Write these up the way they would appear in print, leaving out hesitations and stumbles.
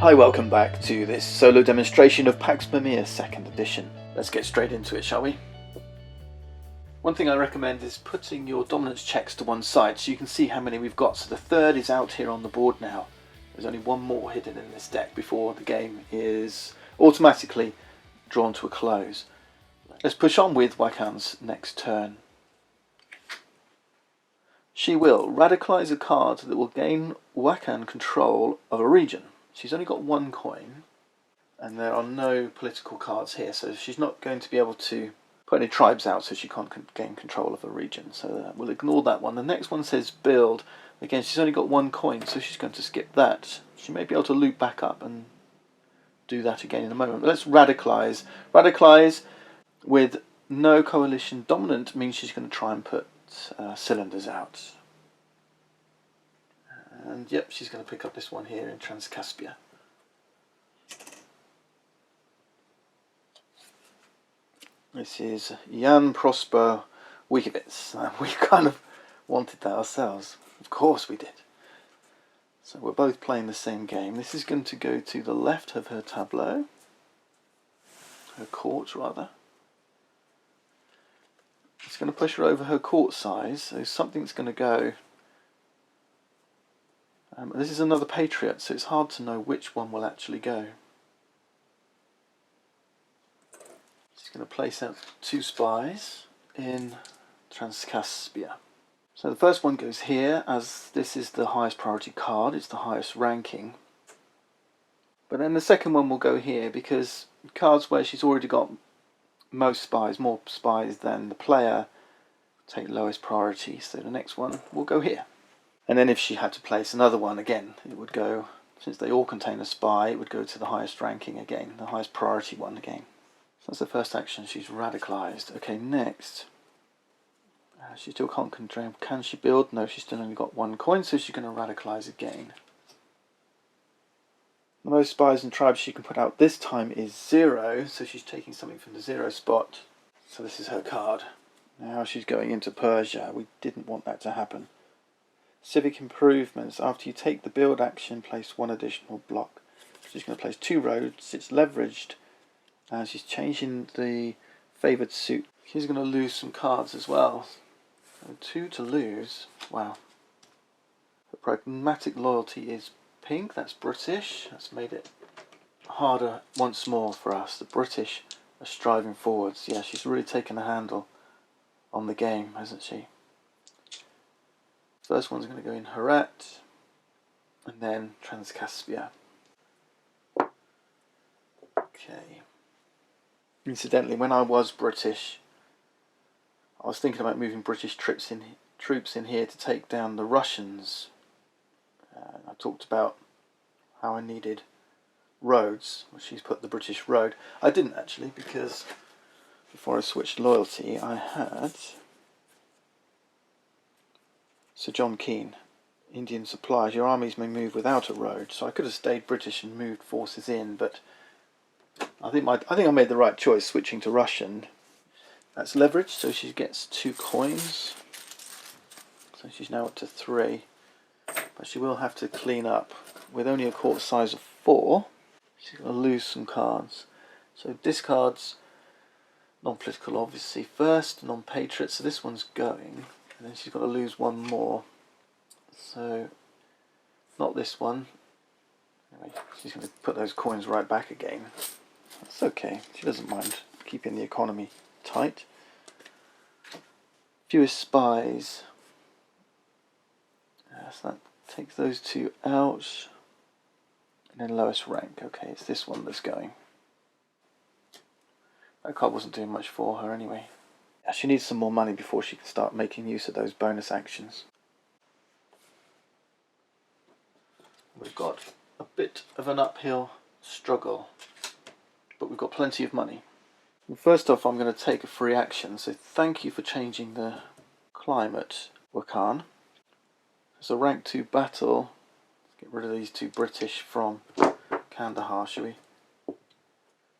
Hi, welcome back to this solo demonstration of Pamir 2nd edition. Let's get straight into it, shall we? One thing I recommend is putting your dominance checks to one side so you can see how many we've got. So the third is out here on the board now. There's only one more hidden in this deck before the game is automatically drawn to a close. Let's push on with Wakan's next turn. She will radicalize a card that will gain Wakan control of a region. She's only got one coin, and there are no political cards here, so she's not going to be able to put any tribes out, so she can't gain control of a region. So we'll ignore that one. The next one says build. Again, she's only got one coin, so she's going to skip that. She may be able to loop back up and do that again in a moment. But let's radicalize. Radicalize with no coalition dominant means she's going to try and put cylinders out. And yep, she's going to pick up this one here in Transcaspia. This is Jan Prosper Wikowitz. We kind of wanted that ourselves. Of course we did. So we're both playing the same game. This is going to go to the left of her tableau. Her court, rather. It's going to push her over her court size, so something's going to go. This is another Patriot, so it's hard to know which one will actually go. She's going to place out 2 spies in Transcaspia. So the first one goes here, as this is the highest priority card, it's the highest ranking. But then the second one will go here, because cards where she's already got most spies, more spies than the player, take lowest priority, so the next one will go here. And then if she had to place another one again, it would go, since they all contain a spy, it would go to the highest ranking again, the highest priority one again. So that's the first action, she's radicalized. Okay, next. She still can't control. Can she build? No, she's still only got 1 coin, so she's going to radicalize again. The most spies and tribes she can put out this time is 0, so she's taking something from the 0 spot. So this is her card. Now she's going into Persia. We didn't want that to happen. Civic improvements. After you take the build action, place 1 additional block. She's going to place 2 roads. It's leveraged. She's changing the favoured suit. She's going to lose some cards as well. So 2 to lose. Wow. The pragmatic loyalty is pink. That's British. That's made it harder once more for us. The British are striving forwards. Yeah, she's really taken a handle on the game, hasn't she? First one's going to go in Herat, and then Transcaspia. Okay. Incidentally, when I was British, I was thinking about moving British troops in here to take down the Russians. I talked about how I needed roads, which she's put the British road. I didn't actually, because before I switched loyalty, I had Sir John Keane, Indian supplies. Your armies may move without a road. So I could have stayed British and moved forces in, but I think I made the right choice switching to Russian. That's leverage, so she gets 2 coins. So she's now up to 3. But she will have to clean up. With only a court size of 4, she's going to lose some cards. So discards non-political, obviously first, non-patriot. So this one's going. And then she's got to lose 1 more. So, not this one. Anyway, she's going to put those coins right back again. That's okay. She doesn't mind keeping the economy tight. Fewest spies. So that takes those 2 out. And then lowest rank. Okay, it's this one that's going. That card wasn't doing much for her anyway. She needs some more money before she can start making use of those bonus actions. We've got a bit of an uphill struggle, but we've got plenty of money. Well, first off, I'm going to take a free action, so thank you for changing the climate, Wakan. It's a rank 2 battle. Let's get rid of these 2 British from Kandahar, shall we?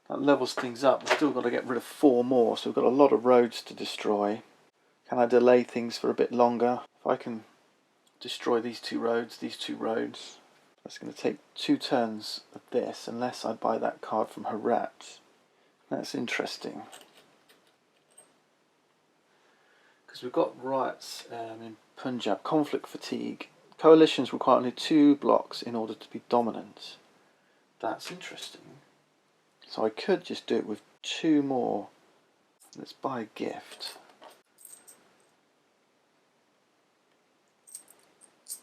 That levels things up. We've still got to get rid of 4 more, so we've got a lot of roads to destroy. Can I delay things for a bit longer? If I can destroy these 2 roads, That's going to take 2 turns of this, unless I buy that card from Herat. That's interesting. Because we've got riots in Punjab, conflict fatigue. Coalitions require only 2 blocks in order to be dominant. That's interesting. So I could just do it with 2 more. Let's buy a gift.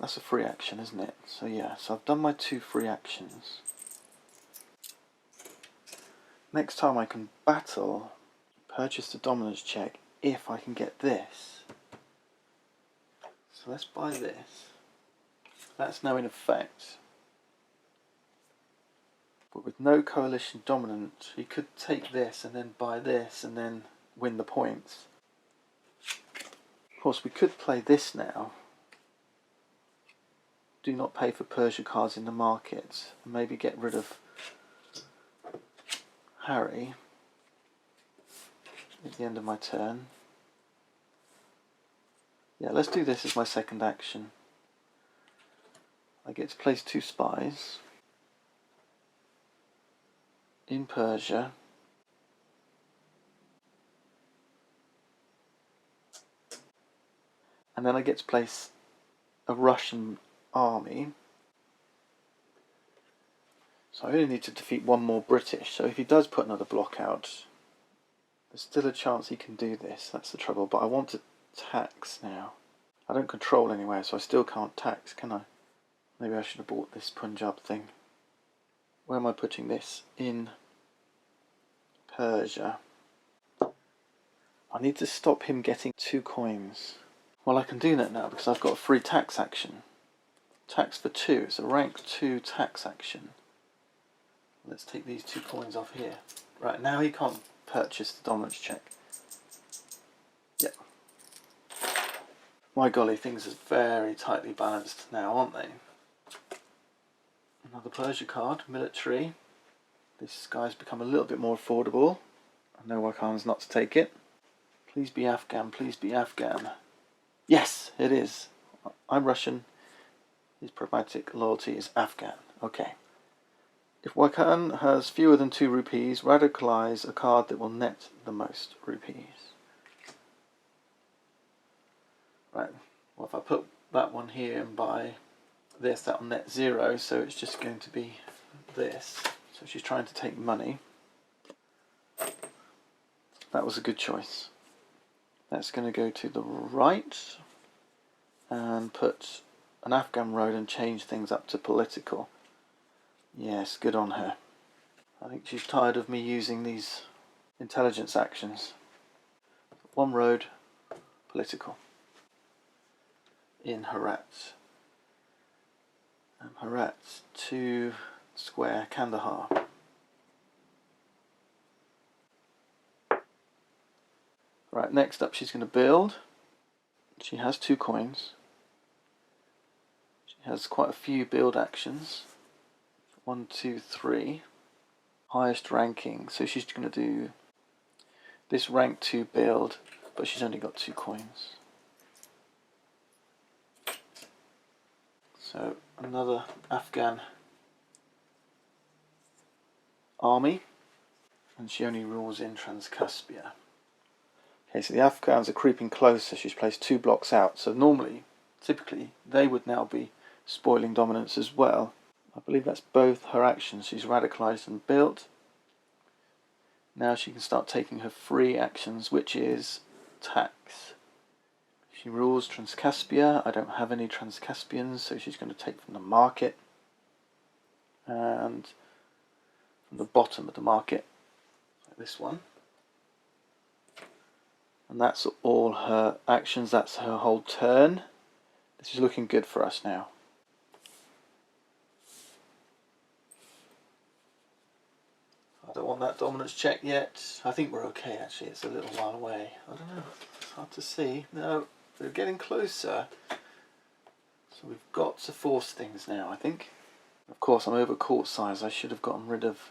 That's a free action, isn't it? So yeah, so I've done my 2 free actions. Next time I can battle, purchase the dominance check if I can get this. So let's buy this. That's now in effect. But with no coalition dominant, he could take this and then buy this and then win the points. Of course, we could play this now. Do not pay for Persia cards in the market. And maybe get rid of Harry at the end of my turn. Yeah, let's do this as my second action. I get to place 2 spies in Persia. And then I get to place a Russian army. So I only need to defeat 1 more British. So if he does put another block out, there's still a chance he can do this. That's the trouble. But I want to tax now. I don't control anywhere, so I still can't tax, can I? Maybe I should have bought this Punjab thing. Where am I putting this? In Persia. I need to stop him getting 2 coins. Well, I can do that now because I've got a free tax action. Tax for 2. It's a rank 2 tax action. Let's take these 2 coins off here. Right, now he can't purchase the dominance check. Yep. My golly, things are very tightly balanced now, aren't they? Another Persia card, military. This guy's become a little bit more affordable. I know why Khan's not to take it. Please be Afghan, please be Afghan. Yes, it is. I'm Russian. His pragmatic loyalty is Afghan. Okay. If Wakhan has fewer than 2 rupees, radicalize a card that will net the most rupees. Right. Well, if I put that one here and buy this, that will net 0, so it's just going to be this. So she's trying to take money. That was a good choice. That's going to go to the right and put an Afghan road and change things up to political. Yes, good on her. I think she's tired of me using these intelligence actions. 1 road, political. In Herat. Herat, 2 square, Kandahar. Right, next up she's going to build. She has 2 coins. She has quite a few build actions. 1, 2, 3. Highest ranking, so she's going to do this rank 2 build, but she's only got 2 coins. So another Afghan army, and she only rules in Transcaspia. Okay, so the Afghans are creeping closer. She's placed 2 blocks out, so normally, typically, they would now be spoiling dominance as well. I believe that's both her actions. She's radicalized and built. Now she can start taking her free actions, which is tax. She rules Transcaspia. I don't have any Transcaspians, so she's going to take from the market and from the bottom of the market, like this one. And that's all her actions. That's her whole turn. This is looking good for us now. I don't want that dominance check yet. I think we're okay actually. It's a little while away. I don't know. It's hard to see. No, we're getting closer. So we've got to force things now, I think. Of course, I'm over court size. I should have gotten rid of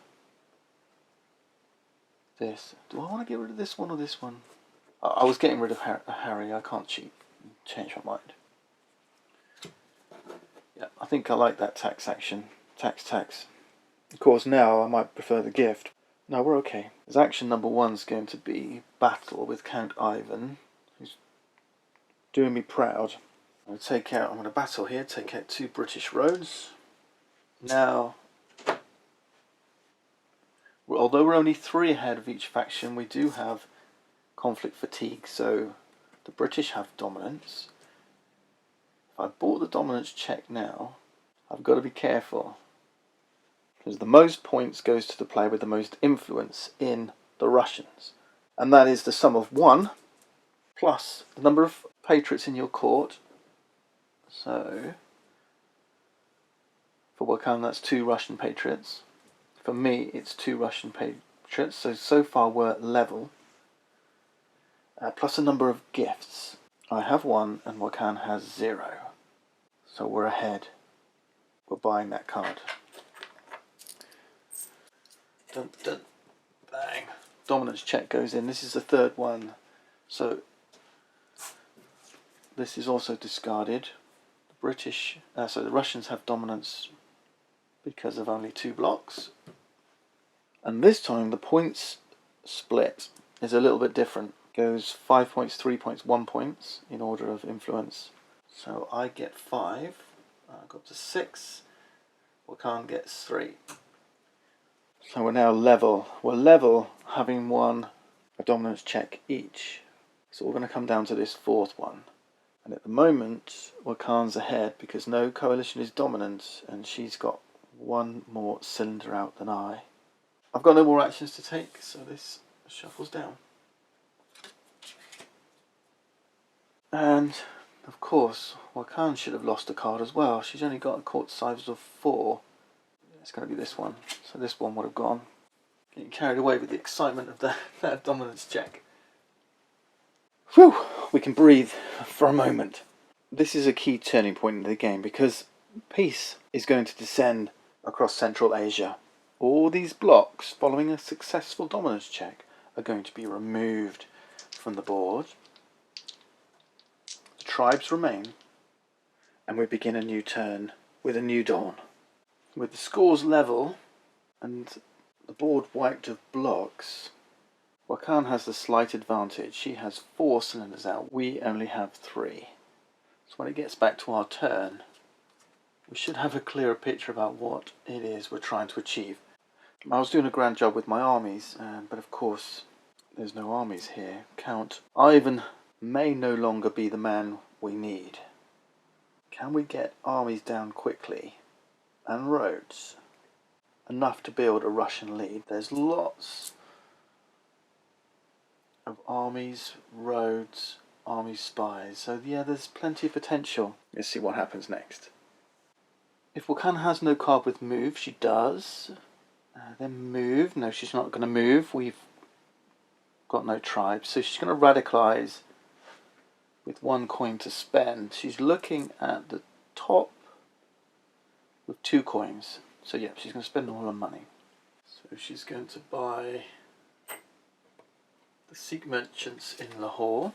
this. Do I want to get rid of this one or this one? I was getting rid of Harry. I can't change my mind. Yeah, I think I like that tax action. Tax. Of course, now I might prefer the gift. No, we're okay. As action number 1's going to be battle with Count Ivan, who's doing me proud. I'm going to battle here, take out 2 British roads. Now, although we're only 3 ahead of each faction, we do have conflict fatigue, so the British have dominance. If I bought the dominance check now, I've got to be careful, because the most points goes to the player with the most influence in the Russians. And that is the sum of 1 plus the number of patriots in your court. So, for Wakhan that's 2 Russian patriots. For me it's 2 Russian patriots, so far we're level. Plus a number of gifts. I have 1 and Wakhan has 0. So we're ahead. We're buying that card. Dun, dun, bang. Dominance check goes in. This is the 3rd one. So this is also discarded. The Russians have dominance because of only 2 blocks. And this time the points split is a little bit different. It goes 5 points, 3 points, 1 points in order of influence. So I get 5. I go up to 6. Wakhan gets 3. So we're now level. We're level, having won a dominance check each. So we're going to come down to this 4th one. And at the moment, Wakhan's ahead because no coalition is dominant, and she's got 1 more cylinder out than I. I've got no more actions to take, so this shuffles down. And of course, Wakhan should have lost a card as well. She's only got a court size of 4. It's going to be this one, so this one would have gone. Getting carried away with the excitement of that dominance check. Whew, we can breathe for a moment. This is a key turning point in the game because peace is going to descend across Central Asia. All these blocks following a successful dominance check are going to be removed from the board. The tribes remain, and we begin a new turn with a new dawn. With the scores level and the board wiped of blocks, Wakhan has the slight advantage. She has 4 cylinders out, we only have 3. So when it gets back to our turn, we should have a clearer picture about what it is we're trying to achieve. I was doing a grand job with my armies, but of course there's no armies here. Count Ivan may no longer be the man we need. Can we get armies down quickly and roads? Enough to build a Russian lead. There's lots of armies, roads, army spies. So yeah, there's plenty of potential. Let's see what happens next. If Wakhan has no card with move, she does. Then move. No, she's not going to move. We've got no tribes. So she's going to radicalize with 1 coin to spend. She's looking at the top with 2 coins. So yeah, she's going to spend all her money. So she's going to buy the Sikh merchants in Lahore.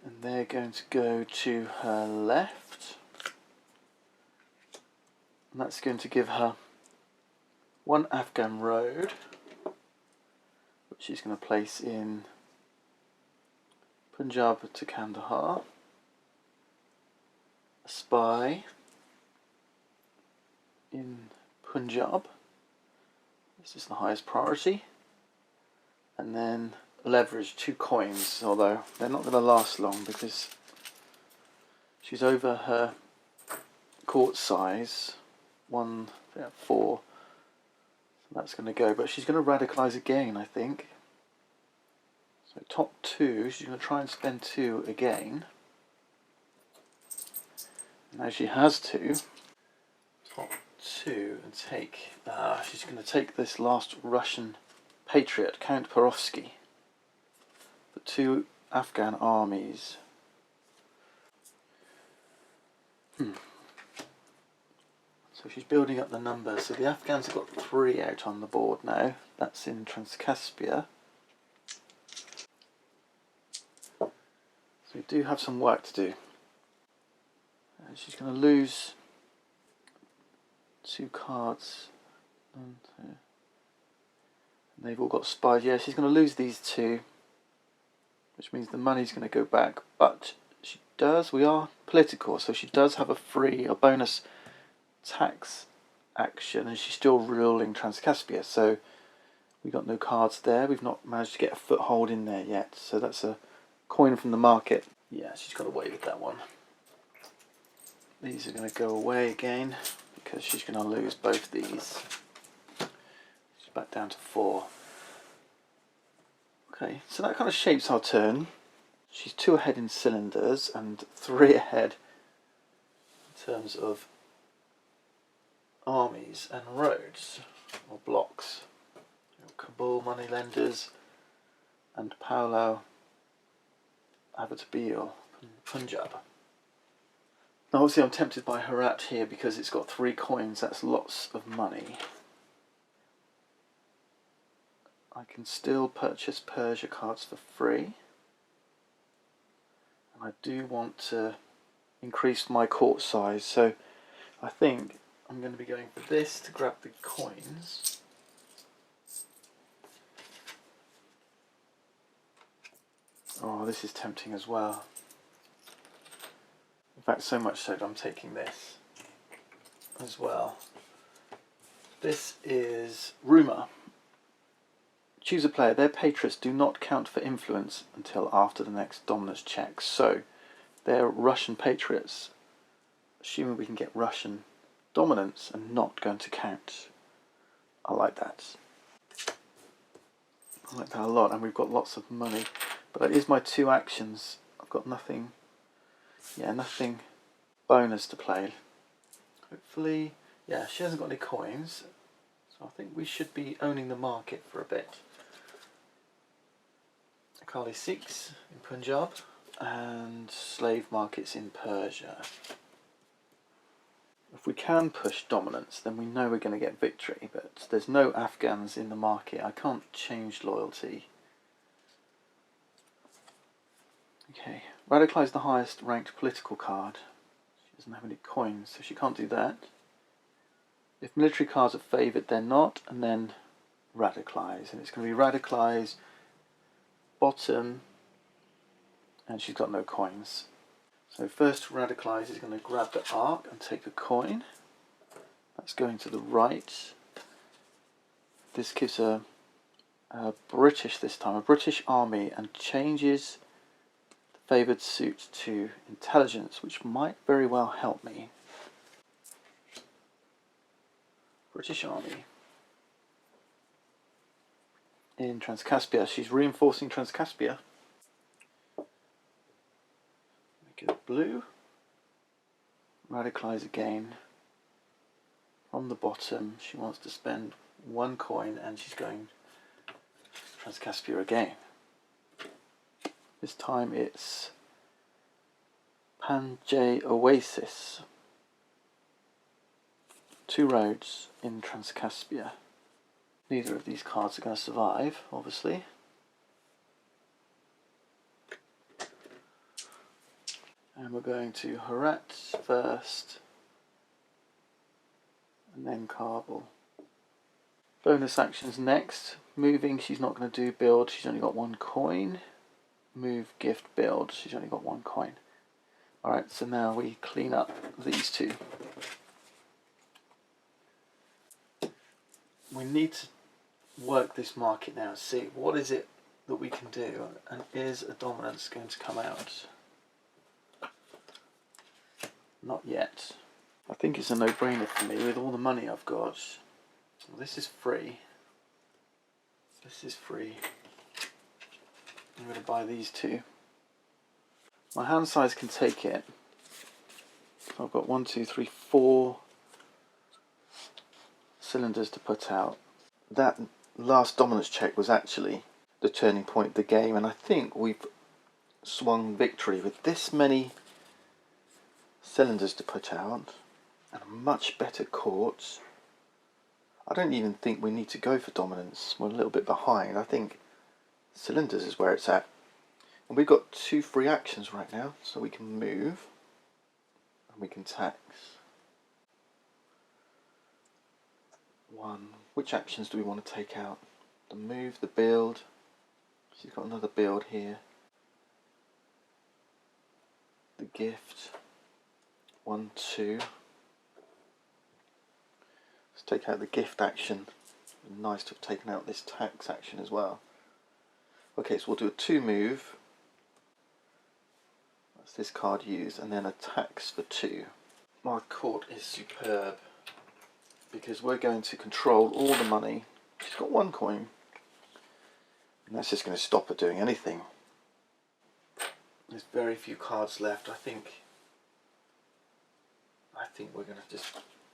And they're going to go to her left. And that's going to give her 1 Afghan road, which she's going to place in Punjab to Kandahar. A spy in Punjab. This is the highest priority. And then leverage 2 coins, although they're not going to last long because she's over her court size. 4. So that's going to go, but she's going to radicalize again, I think. So top 2, she's going to try and spend 2 again. Now she has 2. Top 2 and take. She's going to take this last Russian patriot, Count Perovsky. The 2 Afghan armies. So she's building up the numbers. So the Afghans have got 3 out on the board now. That's in Transcaspia. So we do have some work to do. She's going to lose 2 cards. And they've all got spies. Yeah, she's going to lose these 2, which means the money's going to go back. But she does, we are political, so she does have a bonus tax action, and she's still ruling Transcaspia. So we got no cards there. We've not managed to get a foothold in there yet. So that's a coin from the market. Yeah, she's got away with that one. These are going to go away again because she's going to lose both these. She's back down to 4. Okay, so that kind of shapes our turn. She's 2 ahead in cylinders and 3 ahead in terms of armies and roads or blocks. Kabul moneylenders and Paolo Abatabil, Punjab. Now obviously I'm tempted by Herat here because it's got 3 coins, that's lots of money. I can still purchase Persia cards for free. And I do want to increase my court size, so I think I'm going to be going for this to grab the coins. Oh, this is tempting as well. In fact, so much so that I'm taking this as well. This is Rumour. Choose a player. Their patriots do not count for influence until after the next dominance check. So, they're Russian patriots. Assuming we can get Russian dominance and not going to count. I like that. I like that a lot, and we've got lots of money. But that is my 2 actions. I've got nothing, nothing bonus to play. Hopefully, yeah, she hasn't got any coins. So I think we should be owning the market for a bit. Akali Sikhs in Punjab and slave markets in Persia. If we can push dominance, then we know we're going to get victory, but there's no Afghans in the market. I can't change loyalty. Okay, Radicalize the highest ranked political card. She doesn't have any coins, so she can't do that. If military cards are favoured, they're not, and then Radicalize. And it's going to be Radicalize, bottom, and she's got no coins. So first Radicalize is going to grab the arc and take a coin. That's going to the right. This gives a British this time, a British army, and changes the favoured suit to intelligence, which might very well help me. British army in Transcaspia. She's reinforcing Transcaspia. Make it blue. Radicalize again. From the bottom, she wants to spend 1 coin, and she's going Transcaspia again. This time it's Panjay Oasis. 2 roads in Transcaspia. Neither of these cards are going to survive, obviously. And we're going to Herat first, and then Kabul. Bonus actions next. Moving, she's not going to do. Build, she's only got 1 coin. Move, gift, build, she's only got 1 coin. Alright, so now we clean up these 2. We need to work this market now and see what is it that we can do, and is a dominance going to come out? Not yet. I think it's a no-brainer for me with all the money I've got. Well, this is free. This is free. I'm going to buy these 2. My hand size can take it. So I've got 1, 2, 3, 4 cylinders to put out. That last dominance check was actually the turning point of the game, and I think we've swung victory with this many cylinders to put out and a much better court. I don't even think we need to go for dominance. We're a little bit behind. I think cylinders is where it's at. And we've got 2 free actions right now, so we can move and we can tax. 1. Which actions do we want to take out? The move, the build. She's got another build here. The gift. 1, 2. Let's take out the gift action. Nice to have taken out this tax action as well. Okay, so we'll do a 2 move. That's this card used, and then a tax for 2. My court is superb because we're going to control all the money. She's got 1 coin, and that's just going to stop her doing anything. There's very few cards left. I think we're going to just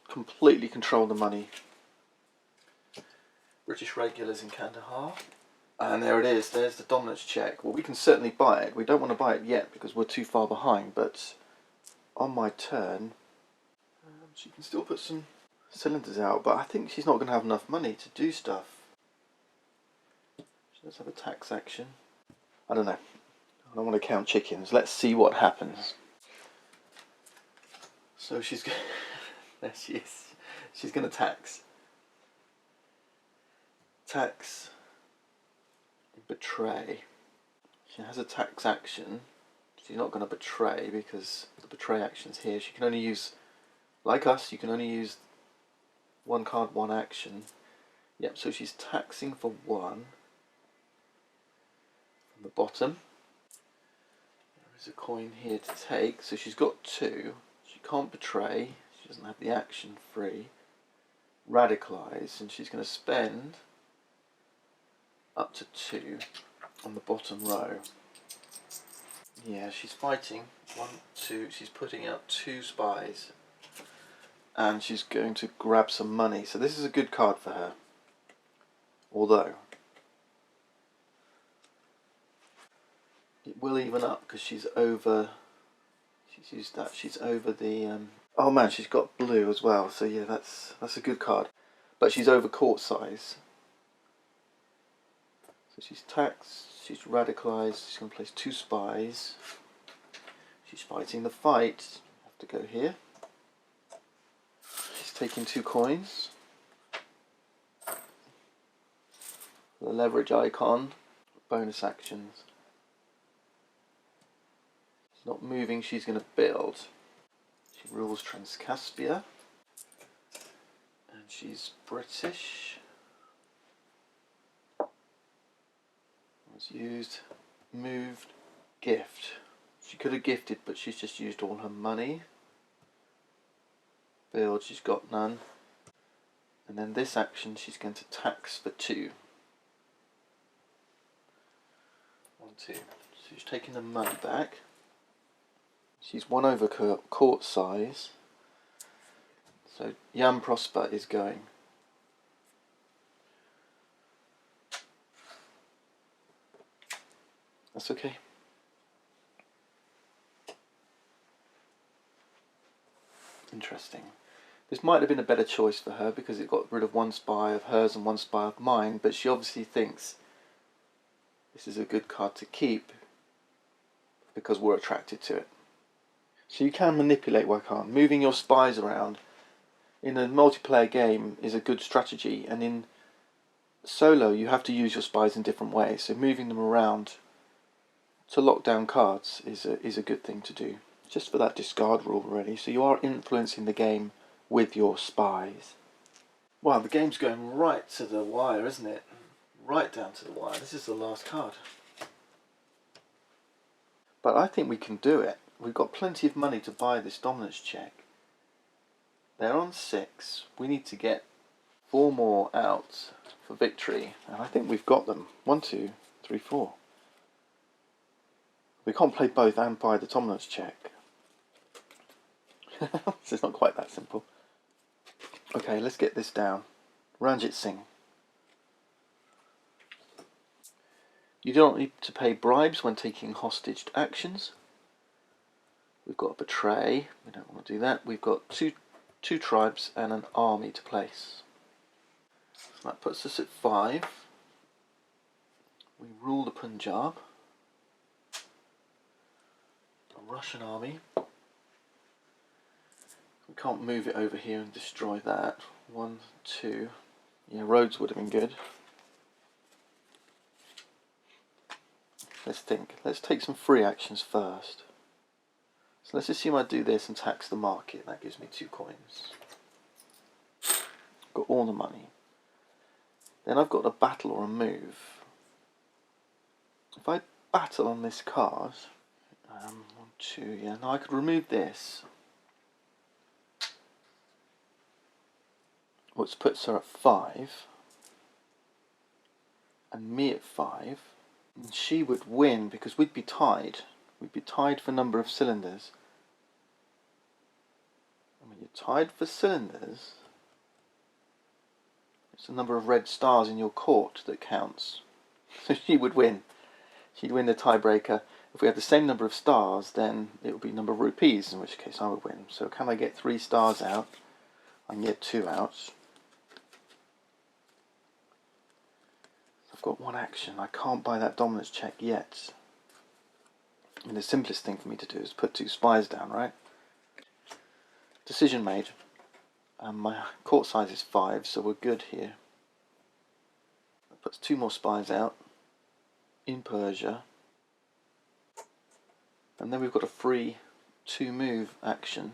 completely control the money. British regulars in Kandahar. And there it is, there's the dominance check. Well, we can certainly buy it. We don't want to buy it yet because we're too far behind, but on my turn, she can still put some cylinders out, but I think she's not going to have enough money to do stuff. She does have a tax action. I don't know. I don't want to count chickens. Let's see what happens. So she's there she is. She's going to tax. Tax. Betray. She has a tax action. She's not going to betray because the betray action's here. She can only use, like us, you can only use 1 card, 1 action. Yep, so she's taxing for 1. From the bottom. There is a coin here to take, so she's got 2. She can't betray. She doesn't have the action free. Radicalize, and she's going to spend up to 2 on the bottom row. Yeah, she's fighting. 1, 2, she's putting out 2 spies. And she's going to grab some money. So this is a good card for her. Although, it will even up because she's over, she's used that, she's over the, oh man, she's got blue as well. So yeah, that's a good card. But she's over court size. So she's taxed, she's radicalized, she's going to place 2 spies. She's fighting the fight. Have to go here. She's taking 2 coins. The leverage icon. Bonus actions. She's not moving, she's going to build. She rules Transcaspia. And she's British. Used, moved, gift. She could have gifted, but she's just used all her money. Build, she's got none. And then this action, she's going to tax for 2. 1, 2. So she's taking the money back. She's 1 over court size. So Jan Prosper is going. That's okay. Interesting. This might have been a better choice for her because it got rid of 1 spy of hers and 1 spy of mine, but she obviously thinks this is a good card to keep because we're attracted to it. So you can manipulate Wakan. Moving your spies around in a multiplayer game is a good strategy, and in solo you have to use your spies in different ways, so moving them around to lock down cards is a good thing to do. Just for that discard rule really, so you are influencing the game with your spies. Wow, the game's going right to the wire, isn't it? Right down to the wire. This is the last card. But I think we can do it. We've got plenty of money to buy this dominance check. They're on 6. We need to get 4 more out for victory, and I think we've got them. 1, 2, 3, 4. We can't play both and buy the dominance check. It's not quite that simple. Okay, let's get this down. Ranjit Singh. You don't need to pay bribes when taking hostage actions. We've got betray. We don't want to do that. We've got two tribes and an army to place. So that puts us at 5. We rule the Punjab. Russian army. We can't move it over here and destroy that. 1, 2. Yeah, roads would have been good. Let's think. Let's take some free actions first. So let's assume I do this and tax the market. That gives me 2 coins. Got all the money. Then I've got a battle or a move. If I battle on this card, 1, 2, yeah, now I could remove this. Which puts her at 5. And me at 5. And she would win because we'd be tied. We'd be tied for number of cylinders. And when you're tied for cylinders, it's the number of red stars in your court that counts. So she would win. She'd win the tiebreaker. If we had the same number of stars, then it would be number of rupees, in which case I would win. So can I get 3 stars out? I can get 2 out. I've got 1 action. I can't buy that dominance check yet. I mean, the simplest thing for me to do is put 2 spies down, right? Decision made. My court size is 5, so we're good here. That puts 2 more spies out in Persia. And then we've got a free 2 move action.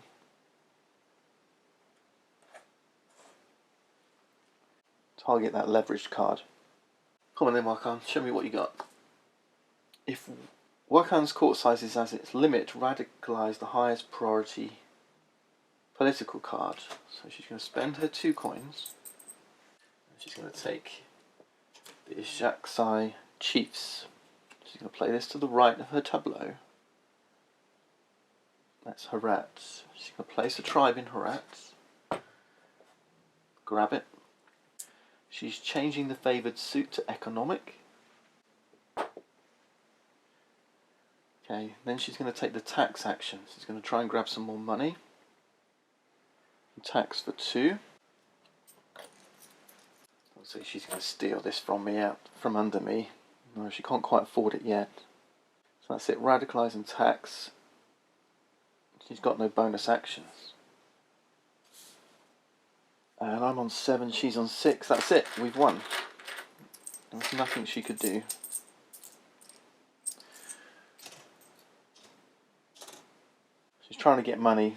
Target that leveraged card. Come on then, Wakhan, show me what you got. If Wakhan's court size is as its limit, radicalize the highest priority political card. So she's going to spend her 2 coins. And she's going to take the Ishaksai Chiefs. She's going to play this to the right of her tableau. That's Herat. She's going to place a tribe in Herat. Grab it. She's changing the favoured suit to economic. Okay, then she's going to take the tax action. She's going to try and grab some more money. Tax for 2. So she's going to steal this from me, out from under me. No, she can't quite afford it yet. So that's it, radicalize and tax. She's got no bonus actions. And I'm on 7, she's on 6. That's it, we've won. There's nothing she could do. She's trying to get money.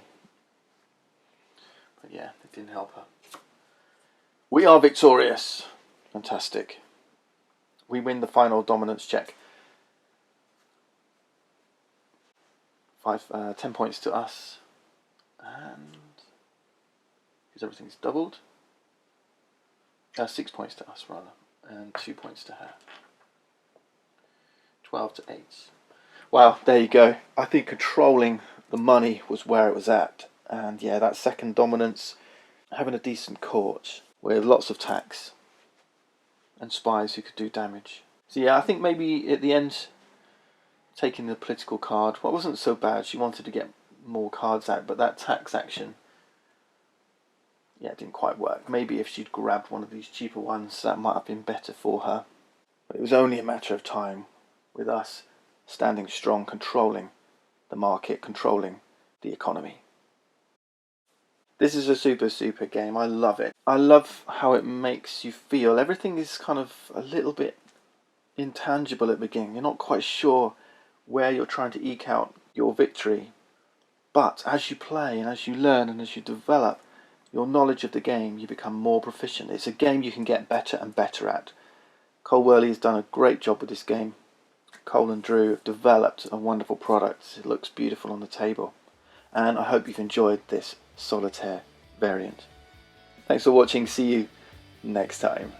But yeah, it didn't help her. We are victorious. Fantastic. We win the final dominance check. 10 points to us. And because everything's doubled. 6 points to us rather. And 2 points to her. 12 to 8. Wow, there you go. I think controlling the money was where it was at. And yeah, that second dominance, having a decent court with lots of tax and spies who could do damage. So yeah, I think maybe at the end, taking the political card, well, it wasn't so bad. She wanted to get more cards out, but that tax action, yeah, it didn't quite work. Maybe if she'd grabbed one of these cheaper ones, that might have been better for her. But it was only a matter of time with us standing strong, controlling the market, controlling the economy. This is a super game. I love it. I love how it makes you feel. Everything is kind of a little bit intangible at the beginning. You're not quite sure where you're trying to eke out your victory. But as you play and as you learn and as you develop your knowledge of the game, you become more proficient. It's a game you can get better and better at. Cole Worley has done a great job with this game. Cole and Drew have developed a wonderful product. It looks beautiful on the table. And I hope you've enjoyed this solitaire variant. Thanks for watching. See you next time.